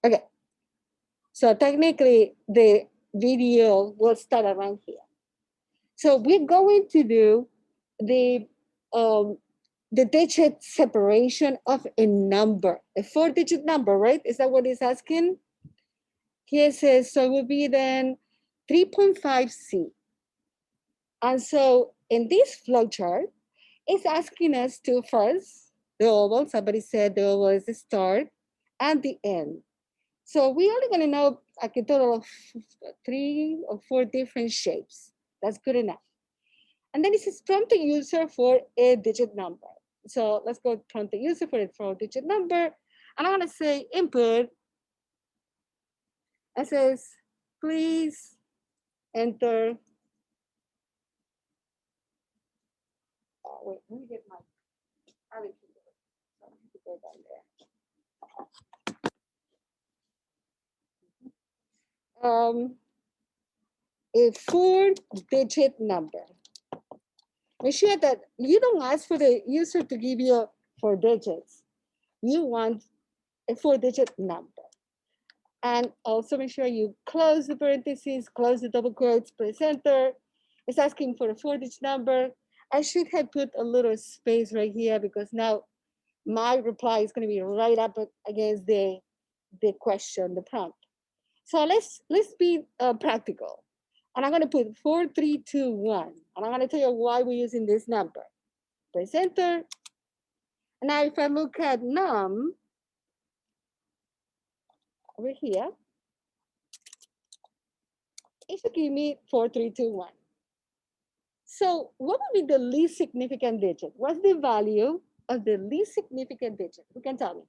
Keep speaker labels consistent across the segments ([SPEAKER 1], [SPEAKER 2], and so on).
[SPEAKER 1] Okay, so technically the video will start around here. So we're going to do the um, the digit separation of a number, a 4-digit number, right? Is that what it's asking? Here it says, so it would be then 3.5C. And so in this flowchart, it's asking us to first, the oval, somebody said the oval is the start and the end. So we're only going to know like a total of 3 or 4 different shapes. That's good enough. And then it says prompt the user for a digit number. So let's go prompt the user for a 4-digit number. And I'm going to say input. It says, please enter. Oh, wait, let me get my other keyboard. So I have to go down there. A 4-digit number. Make sure that you don't ask for the user to give you 4 digits. You want a 4-digit number. And also make sure you close the parentheses, close the double quotes, press enter. It's asking for a 4-digit number. I should have put a little space right here because now my reply is going to be right up against the question, the prompt. So let's be practical. And I'm going to put 4, 3, 2, 1. And I'm going to tell you why we're using this number. Press enter. And now if I look at num over here, it should give me 4, 3, 2, 1. So what would be the least significant digit? What's the value of the least significant digit? Who can tell me?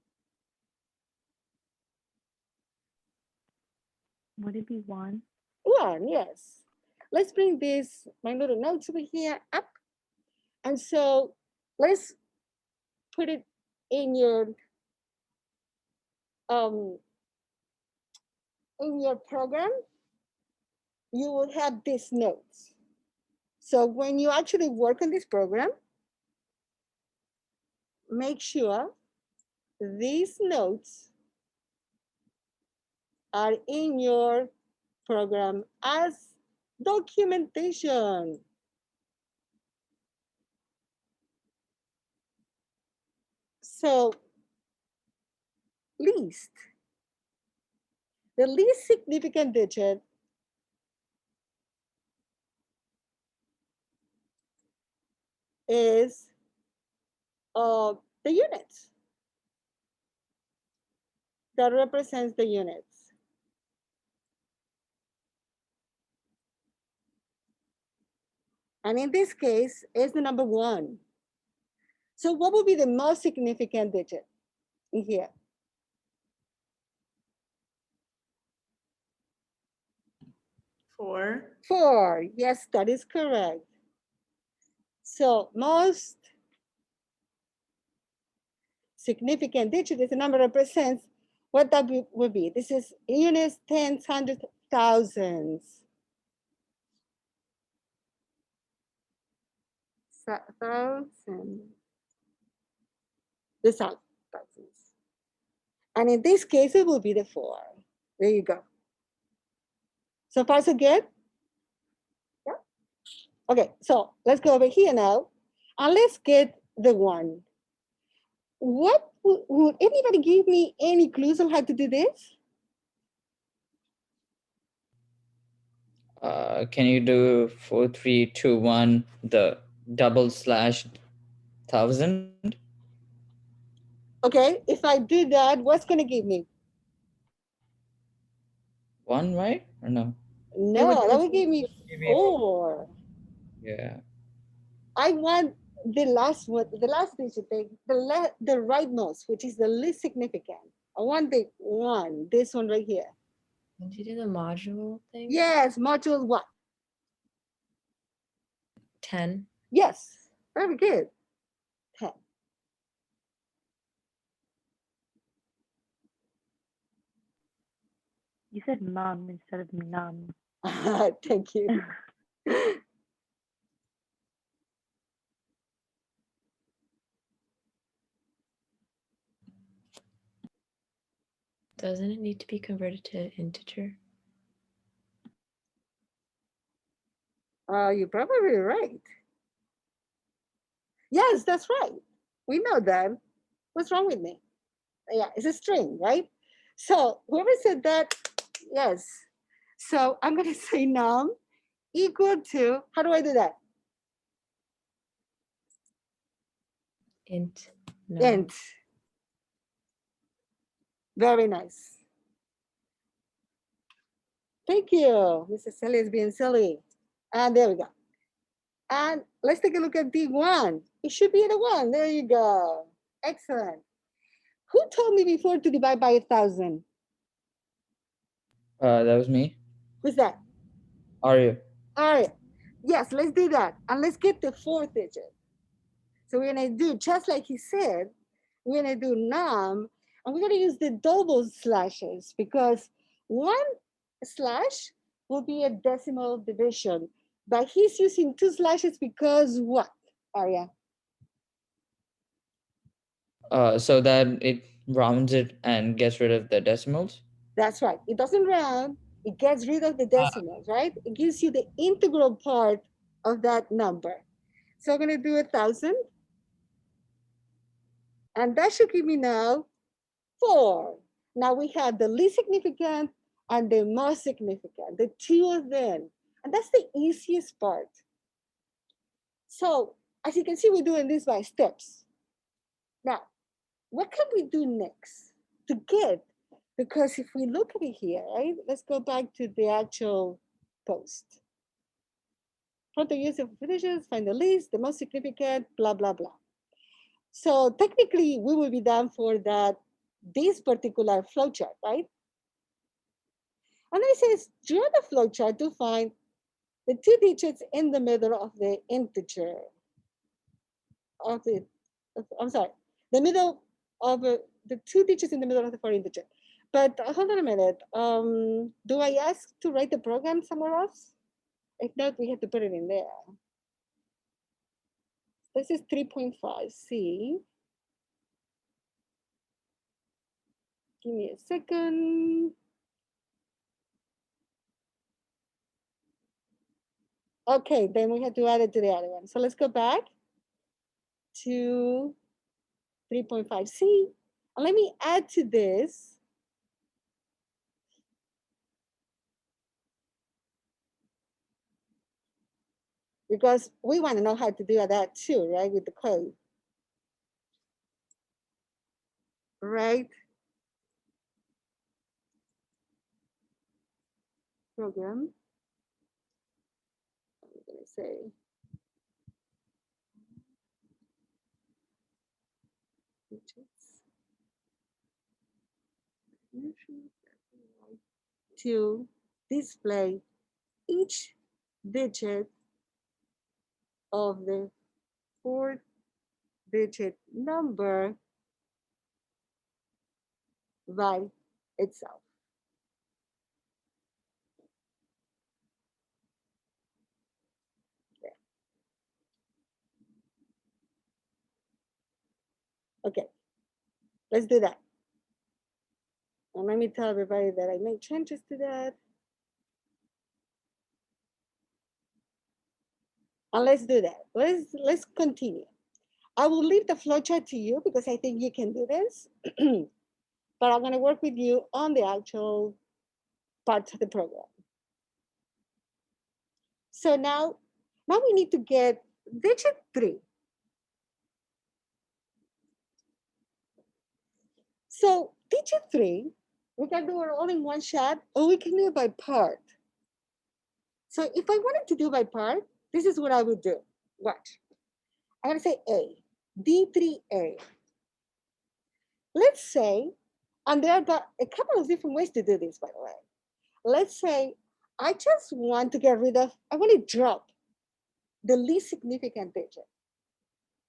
[SPEAKER 2] Would it be 1?
[SPEAKER 1] 1, yes. Let's bring this, my little notes over here up. And so let's put it in your program. You will have these notes. So when you actually work on this program, make sure these notes are in your program as documentation. So least, the least significant digit is the units. That represents the units. And in this case, is the number 1. So what would be the most significant digit in here?
[SPEAKER 3] 4.
[SPEAKER 1] 4. Yes, that is correct. So most significant digit is the number that represents what that would be. This is units, tens, hundreds, thousands. Thousands. The thousands. And in this case, it will be the 4. There you go. So far, so good? Yeah. Okay, so let's go over here now. And let's get the 1. What would anybody give me any clues on how to do this?
[SPEAKER 4] Can you do 4, 3, 2, 1, the /1000?
[SPEAKER 1] Okay, if I do that, what's going to give me?
[SPEAKER 4] 1, right? Or no?
[SPEAKER 1] No, that would give me 4.
[SPEAKER 4] Yeah.
[SPEAKER 1] I want the last one, the last digit, the rightmost, which is the least significant. I want the 1, this one right here.
[SPEAKER 5] Did you do the module thing?
[SPEAKER 1] Yes, module what?
[SPEAKER 5] 10.
[SPEAKER 1] Yes, very good. 10.
[SPEAKER 2] You said mum instead of num.
[SPEAKER 1] Thank you.
[SPEAKER 5] Doesn't it need to be converted to integer?
[SPEAKER 1] You're probably right. Yes, that's right. We know that. What's wrong with me? Yeah, it's a string, right? So whoever said that, yes. So I'm going to say num equal to, how do I do that?
[SPEAKER 5] Int. No.
[SPEAKER 1] Int. Very nice. Thank you. Mrs. Silly is being silly. And there we go. And let's take a look at D1. It should be the 1. There you go. Excellent. Who told me before to divide by 1,000?
[SPEAKER 4] That was me.
[SPEAKER 1] Who's that?
[SPEAKER 4] Are you?
[SPEAKER 1] All right. Yes, let's do that. And let's get the 4th digit. So we're going to do, just like he said, we're going to do num, and we're going to use the double slashes because 1 slash will be a decimal division. But he's using 2 slashes because what, Arya?
[SPEAKER 4] So that it rounds it and gets rid of the decimals.
[SPEAKER 1] That's right. It doesn't round. It gets rid of the decimals, right? It gives you the integral part of that number. So I'm going to do 1,000. And that should give me now 4. Now we have the least significant and the most significant, the 2 of them. And that's the easiest part. So as you can see, we're doing this by steps. Now, what can we do next to get? Because if we look at it here, right? Let's go back to the actual post. From the use of finishes, find the least, the most significant, blah, blah, blah. So technically, we will be done for that, this particular flowchart, right? And it says, draw the flowchart to find the 2 digits in the middle of the integer. I'm sorry, the middle of the 2 digits in the middle of the 4 integer. But hold on a minute. Do I ask to write the program somewhere else? If not, we have to put it in there. This is 3.5C. Give me a second. Okay, then we have to add it to the other one. So let's go back to 3.5C. And let me add to this because we want to know how to do that too, right, with the code. Right? Program. I'm going to say to display each digit of the 4-digit number by itself. There. Okay, let's do that. And let me tell everybody that I made changes to that. And let's do that. Let's continue. I will leave the flowchart to you because I think you can do this. But I'm going to work with you on the actual parts of the program. So now we need to get digit 3. So digit 3, we can do it all in one shot, or we can do it by part. So if I wanted to do by part, this is what I would do. Watch. I'm going to say A, D3A. Let's say, and there are a couple of different ways to do this, by the way. Let's say I just want to get rid of, I want to drop the least significant digit.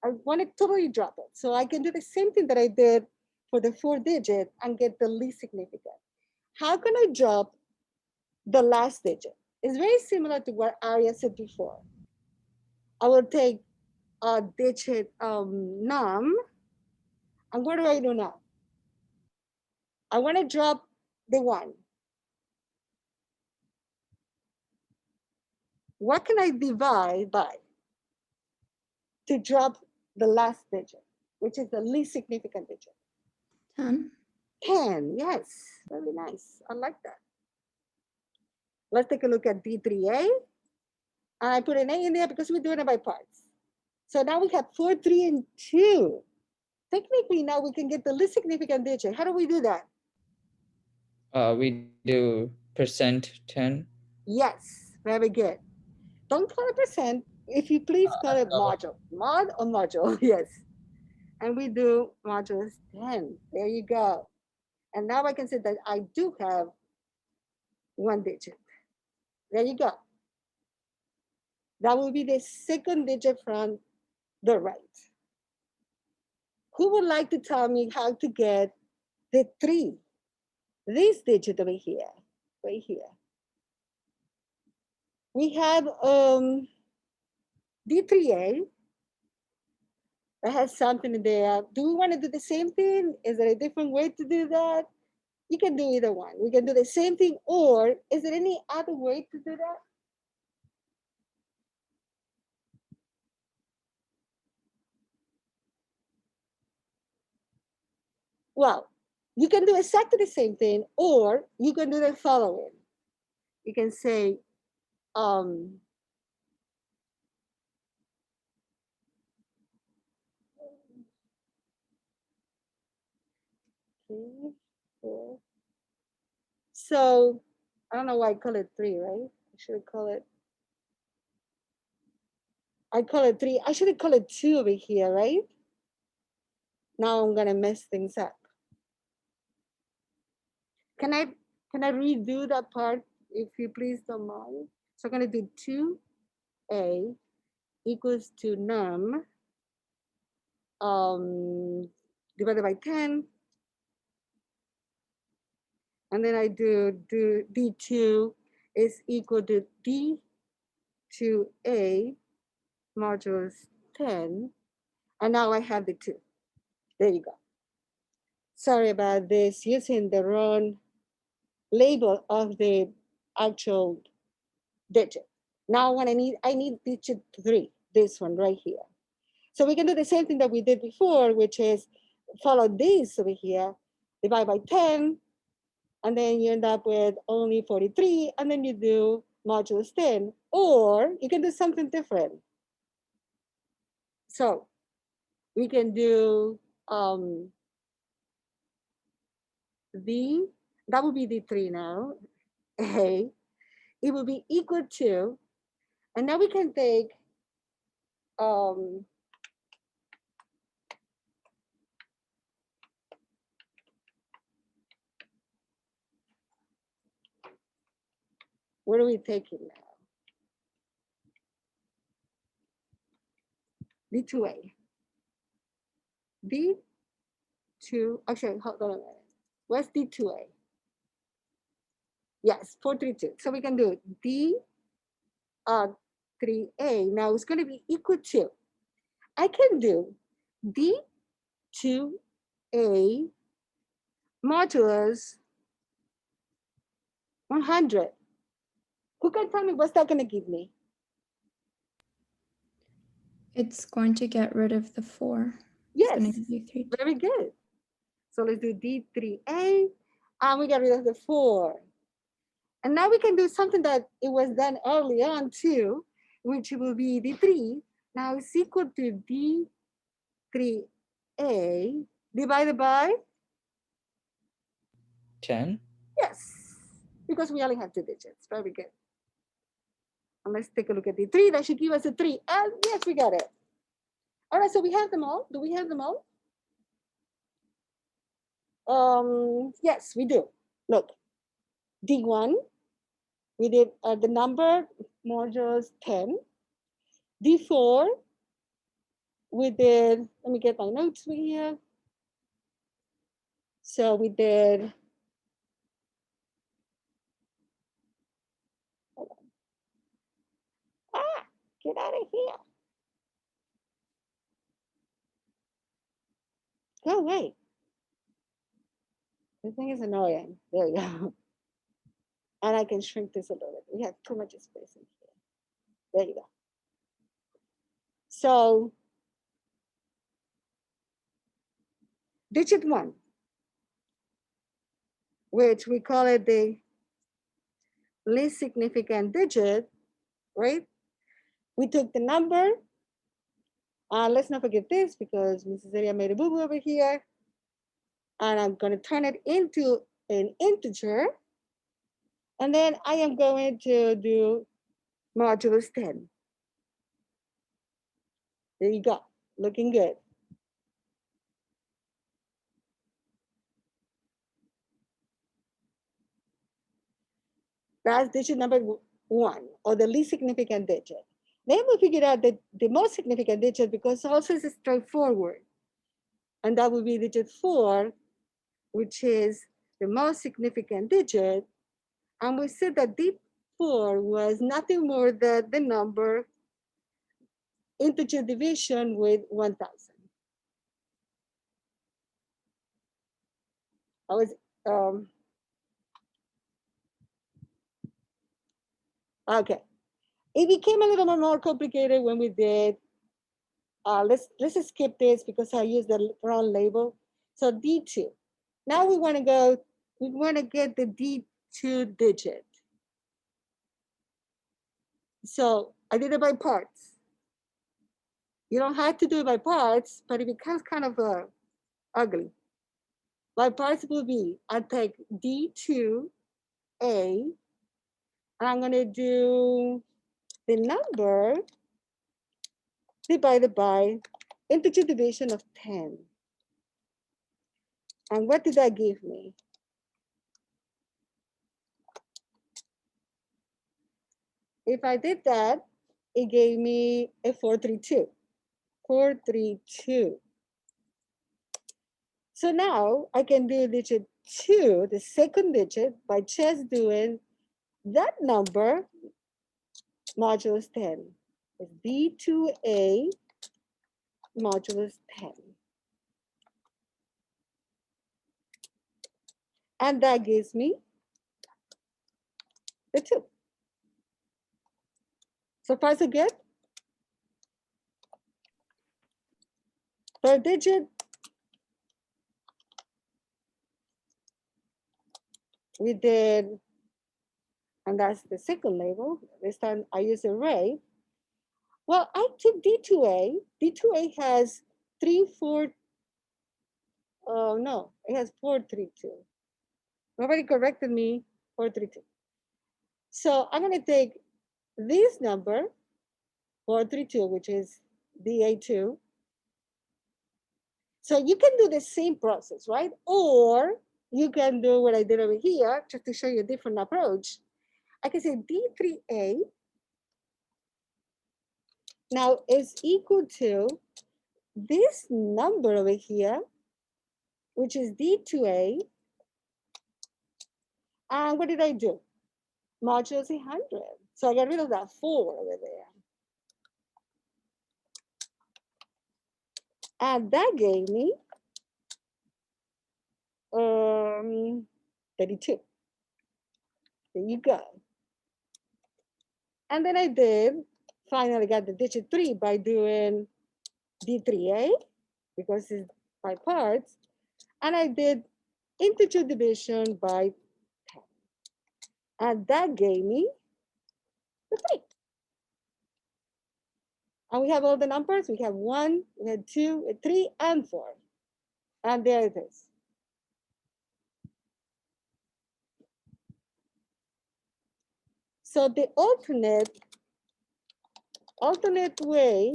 [SPEAKER 1] I want to totally drop it. So I can do the same thing that I did for the 4-digit and get the least significant. How can I drop the last digit? It's very similar to what Arya said before. I will take a digit num, and what do I do now? I want to drop the 1. What can I divide by to drop the last digit, which is the least significant digit?
[SPEAKER 5] 10.
[SPEAKER 1] 10, yes, very nice. I like that. Let's take a look at D3A. I put an A in there because we're doing it by parts. So now we have 4, 3, and 2. Technically, now we can get the least significant digit. How do we do that?
[SPEAKER 4] We do %10.
[SPEAKER 1] Yes, very good. Don't call it percent. If you please call it module. Mod or module, yes. And we do modulus 10. There you go. And now I can say that I do have 1 digit. There you go. That will be the second digit from the right. Who would like to tell me how to get the 3? This digit over here, right here. We have D3A that has something in there. Do we want to do the same thing? Is there a different way to do that? You can do either one. We can do the same thing, or is there any other way to do that? Well, you can do exactly the same thing, or you can do the following. You can say, three, 4. So I don't know why I call it 3, right? I should call it. I call it 3. I should call it 2 over here, right? Now I'm gonna mess things up. Can I redo that part if you please don't mind? So I'm gonna do 2a equals to num divided by 10. And then I do D2 is equal to D2a modulus 10. And now I have the 2. There you go. Sorry about this, using the wrong label of the actual digit. Now when I need digit 3, this one right here. So we can do the same thing that we did before, which is follow this over here, divide by 10, and then you end up with only 43, and then you do modulus 10, or you can do something different. So we can do that would be D3 now, A, it will be equal to, and now we can take what are we taking now? D2A. D2, actually, hold on a minute. Where's D2A? Yes, 432. So we can do D3A. Now it's going to be equal to, I can do D2A modulus 100. Who can tell me what's that going to give me?
[SPEAKER 5] It's going to get rid of the 4.
[SPEAKER 1] Yes,
[SPEAKER 5] It's going to give you 3.
[SPEAKER 1] very good. So let's do D3A, and we got rid of the 4. And now we can do something that it was done early on too, which will be D3. Now it's equal to D3A divided by
[SPEAKER 4] 10.
[SPEAKER 1] yes, because we only have 2 digits. Very good. And let's take a look at D3. That should give us a 3. And yes, we got it. All right, so we have them all. Do we have them all? Yes, we do. Look, D1, we did the number modulus 10. D4, we did, let me get my notes here. So we did, hold on. Get out of here. Go away. The thing is annoying. There you go. And I can shrink this a little bit. We have too much space in here. There you go. So digit 1, which we call it the least significant digit, right? We took the number. Let's not forget this because Mrs. Eria made a boo-boo over here. And I'm going to turn it into an integer. And then I am going to do modulus 10. There you go. Looking good. That's digit number 1, or the least significant digit. Then we figured out that the most significant digit, because also it's straightforward. And that would be digit 4, which is the most significant digit. And we said that D4 was nothing more than the number integer division with 1000. I was, okay. It became a little more complicated when we did, let's skip this because I used the wrong label. So D2. Now we want to get the D2 digit. So I did it by parts. You don't have to do it by parts, but it becomes kind of ugly. By parts will be, I take D2A, and I'm going to do the number divided by integer division of 10. And what did that give me? If I did that, it gave me a 432. 432. So now I can do digit 2, the second digit, by just doing that number modulus 10. It's D2A modulus 10. And that gives me the 2. So far so good? Third digit, we did, and that's the second label. This time I use array. Well, I took D2A. D2A has 3, 4, oh no, it has 432. Nobody corrected me, 432. So I'm going to take this number, 432, which is DA2. So you can do the same process, right? Or you can do what I did over here, just to show you a different approach. I can say D3A now is equal to this number over here, which is D2A. And what did I do? Modulus 100. So I got rid of that 4 over there. And that gave me 32. There you go. And then I did finally got the digit 3 by doing D3A because it's by parts. And I did integer division by 10. And that gave me the 3. And we have all the numbers. We have 1, we had 2, 3, and 4. And there it is. So the alternate way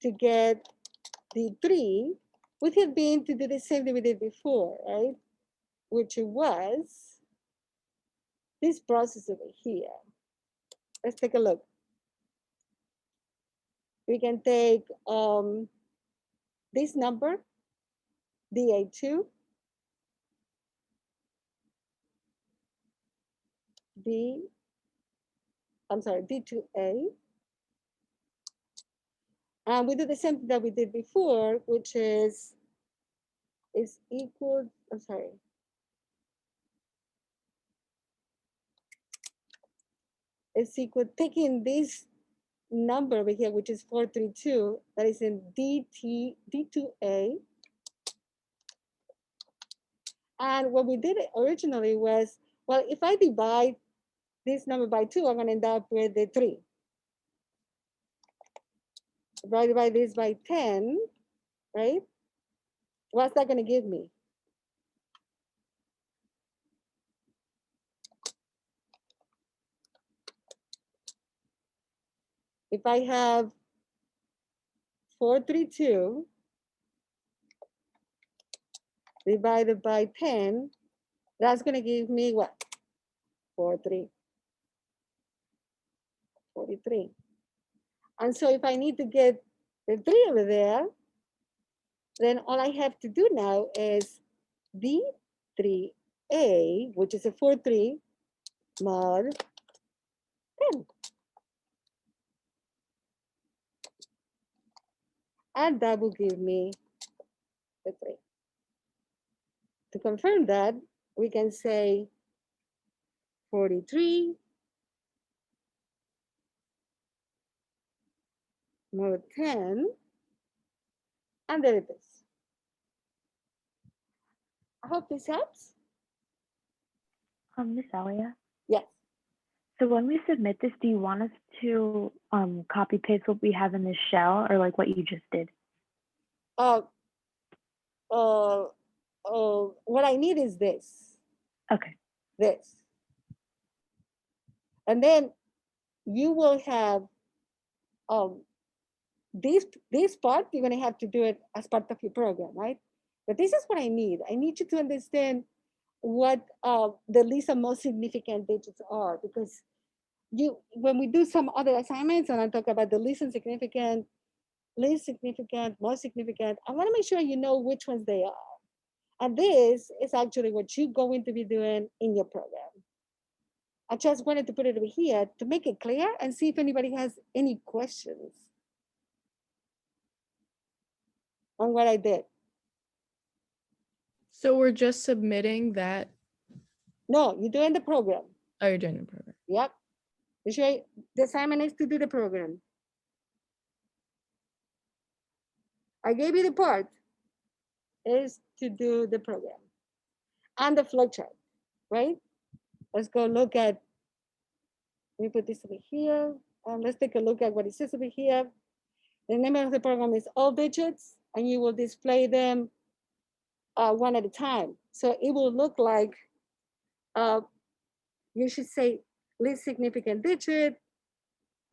[SPEAKER 1] to get the 3 would have been to do the same thing we did before, right? Which was this process over here. Let's take a look. We can take this number, DA2, D2A, And we do the same thing that we did before, which is equal, I'm sorry. It's equal, taking this number over here, which is 432, that is in D2A. And what we did originally was, well, if I divide this number by 2, I'm going to end up with the 3. If I divide this by 10, right? What's that going to give me? If I have 432 divided by 10, that's going to give me what? 43. And so if I need to get the 3 over there, then all I have to do now is D3A, which is a 43 mod 10. And that will give me the 3. To confirm that, we can say 43 mod 10, and there it is. I hope this helps.
[SPEAKER 2] Miss Elia.
[SPEAKER 1] Yes.
[SPEAKER 2] So when we submit this, do you want us to copy paste what we have in this shell, or like what you just did?
[SPEAKER 1] What I need is this.
[SPEAKER 2] Okay.
[SPEAKER 1] This. And then you will have this part, you're going to have to do it as part of your program, right? But this is what I need. I need you to understand what the least and most significant digits are, because when we do some other assignments and I talk about the least significant, most significant, I want to make sure you know which ones they are. And this is actually what you're going to be doing in your program. I just wanted to put it over here to make it clear and see if anybody has any questions on what I did.
[SPEAKER 3] So we're just submitting that.
[SPEAKER 1] No, you're doing the program.
[SPEAKER 3] Oh, you're doing the program.
[SPEAKER 1] Yep. The assignment is to do the program. I gave you the part is to do the program and the flowchart, right? Let's go look at, let me put this over here. Let's take a look at what it says over here. The name of the program is all digits, and you will display them one at a time. So it will look like, you should say least significant digit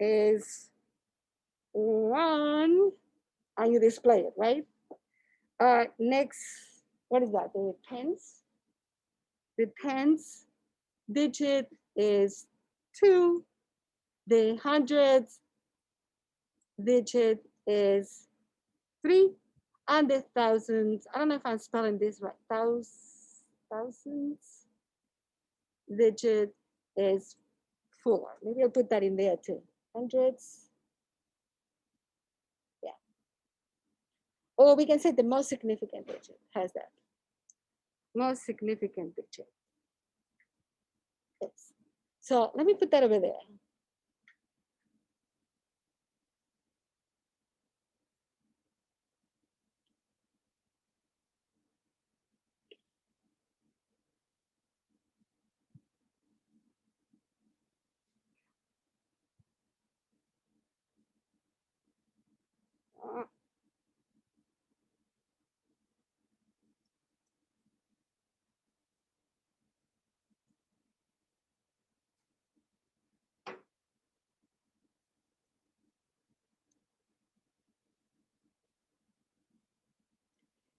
[SPEAKER 1] is 1, and you display it, right? Next, what is that? The tens? The tens digit is 2. The hundreds digit is 3. And the thousands, I don't know if I'm spelling this right, thousands digit is 4. Maybe I'll put that in there too. Hundreds. Yeah. Or we can say the most significant digit has that. Most significant digit. Yes. So let me put that over there.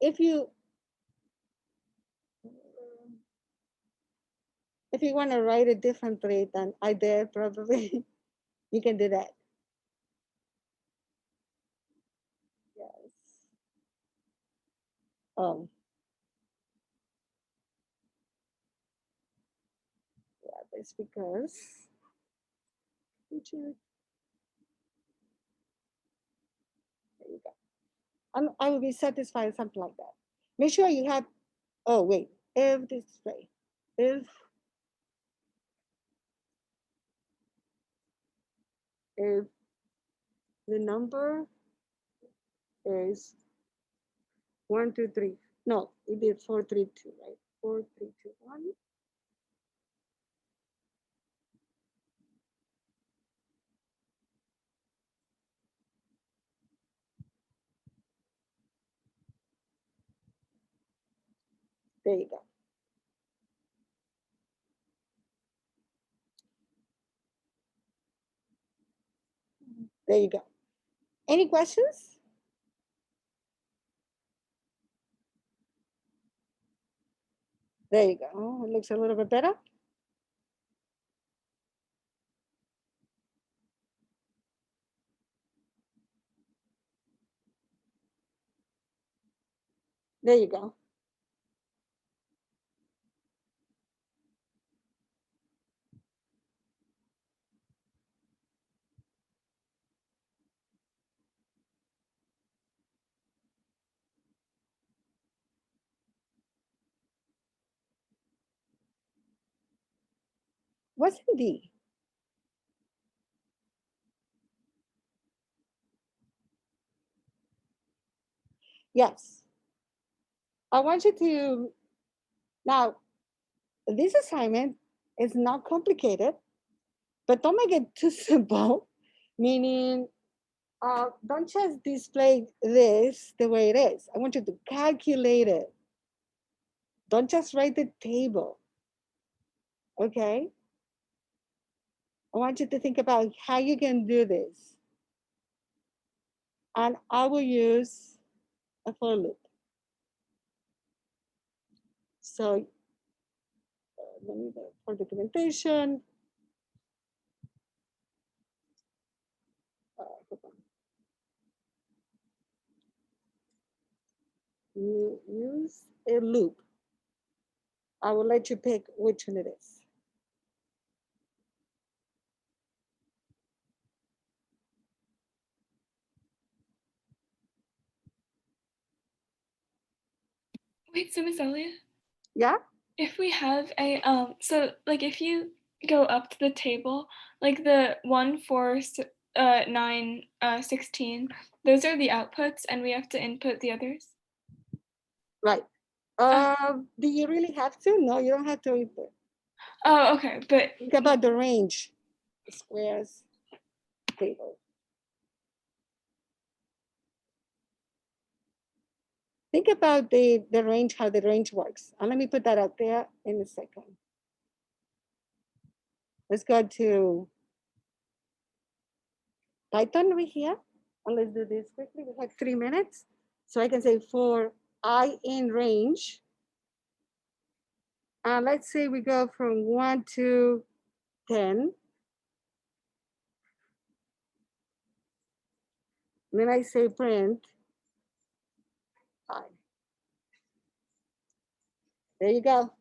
[SPEAKER 1] If you want to write it differently than I did, probably you can do that. Yes. Yeah, that's because I will be satisfied with something like that. Make sure you have, oh wait, if display, if the number is 1, 2, 3. No, it did 4, 3, 2, right? 4, 3, 2, 1. There you go. There you go. Any questions? There you go. Oh, it looks a little bit better. There you go. What's in D? Yes. I want you to, now, this assignment is not complicated, but don't make it too simple, meaning don't just display this the way it is. I want you to calculate it. Don't just write the table, okay? I want you to think about how you can do this. And I will use a for loop. So let me go for documentation. Hold on. You use a loop. I will let you pick which one it is.
[SPEAKER 6] Wait, so Miss Elliott,
[SPEAKER 1] Yeah?
[SPEAKER 6] if we have a so like if you go up to the table, like the 1, 4, 9, 16, those are the outputs, and we have to input the others.
[SPEAKER 1] Right. Do you really have to? No, you don't have to input.
[SPEAKER 6] Oh, okay, but
[SPEAKER 1] Think about the range, squares, table. Think about the range, how the range works. And let me put that out there in a second. Let's go to Python over here. And let's do this quickly. We have 3 minutes. So I can say for I in range. And let's say we go from 1 to 10. And then I say print I. There you go.